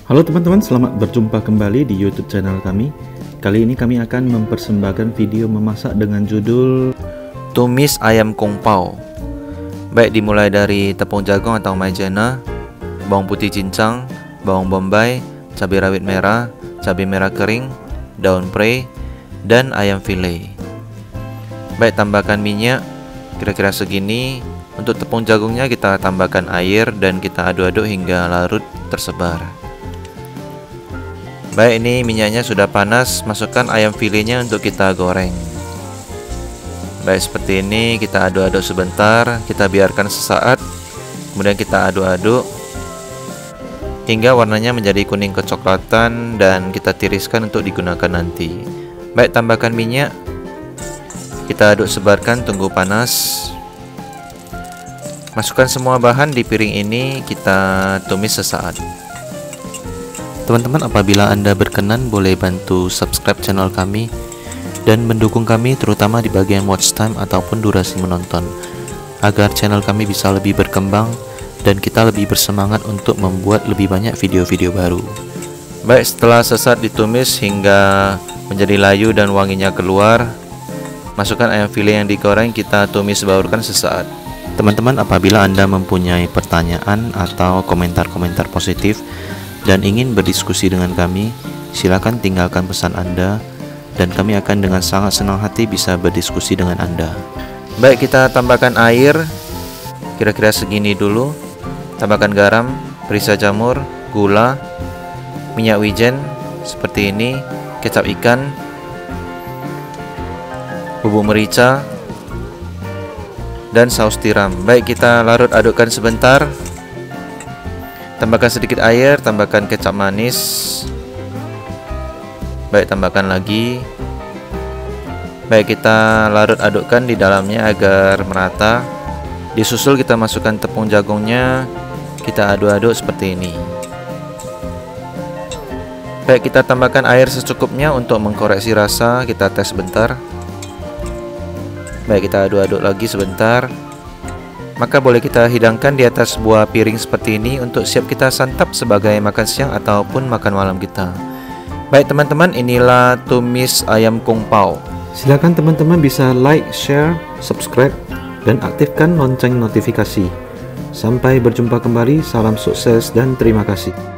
Halo teman-teman, selamat berjumpa kembali di YouTube channel kami. Kali ini kami akan mempersembahkan video memasak dengan judul Tumis ayam kung pao. Baik dimulai dari tepung jagung atau maizena, bawang putih cincang, bawang bombay, cabai rawit merah, cabai merah kering, daun prei, dan ayam file. Baik, tambahkan minyak kira-kira segini. Untuk tepung jagungnya kita tambahkan air dan kita aduk-aduk hingga larut tersebar. Baik, ini minyaknya sudah panas, masukkan ayam filenya untuk kita goreng. Baik, seperti ini kita aduk-aduk sebentar, kita biarkan sesaat, kemudian kita aduk-aduk hingga warnanya menjadi kuning kecoklatan dan kita tiriskan untuk digunakan nanti. Baik, tambahkan minyak, kita aduk sebarkan, tunggu panas. Masukkan semua bahan di piring ini, kita tumis sesaat. Teman-teman, apabila Anda berkenan boleh bantu subscribe channel kami dan mendukung kami terutama di bagian watch time ataupun durasi menonton, agar channel kami bisa lebih berkembang dan kita lebih bersemangat untuk membuat lebih banyak video-video baru. Baik, setelah sesaat ditumis hingga menjadi layu dan wanginya keluar, masukkan ayam file yang digoreng, kita tumis baurkan sesaat. Teman-teman, apabila Anda mempunyai pertanyaan atau komentar-komentar positif dan ingin berdiskusi dengan kami, silakan tinggalkan pesan Anda dan kami akan dengan sangat senang hati bisa berdiskusi dengan Anda. Baik, kita tambahkan air kira-kira segini dulu. Tambahkan garam, perisa jamur, gula, minyak wijen seperti ini, kecap ikan, bubuk merica, dan saus tiram. Baik, kita larut adukkan sebentar. Tambahkan sedikit air, tambahkan kecap manis. Baik, tambahkan lagi. Baik, kita larut adukkan di dalamnya agar merata. Disusul kita masukkan tepung jagungnya, kita aduk-aduk seperti ini. Baik, kita tambahkan air secukupnya untuk mengkoreksi rasa, kita tes sebentar. Baik, kita aduk-aduk lagi sebentar. Maka boleh kita hidangkan di atas sebuah piring seperti ini untuk siap kita santap sebagai makan siang ataupun makan malam kita. Baik teman-teman, inilah tumis ayam kung pao. Silakan teman-teman bisa like, share, subscribe, dan aktifkan lonceng notifikasi. Sampai berjumpa kembali, salam sukses dan terima kasih.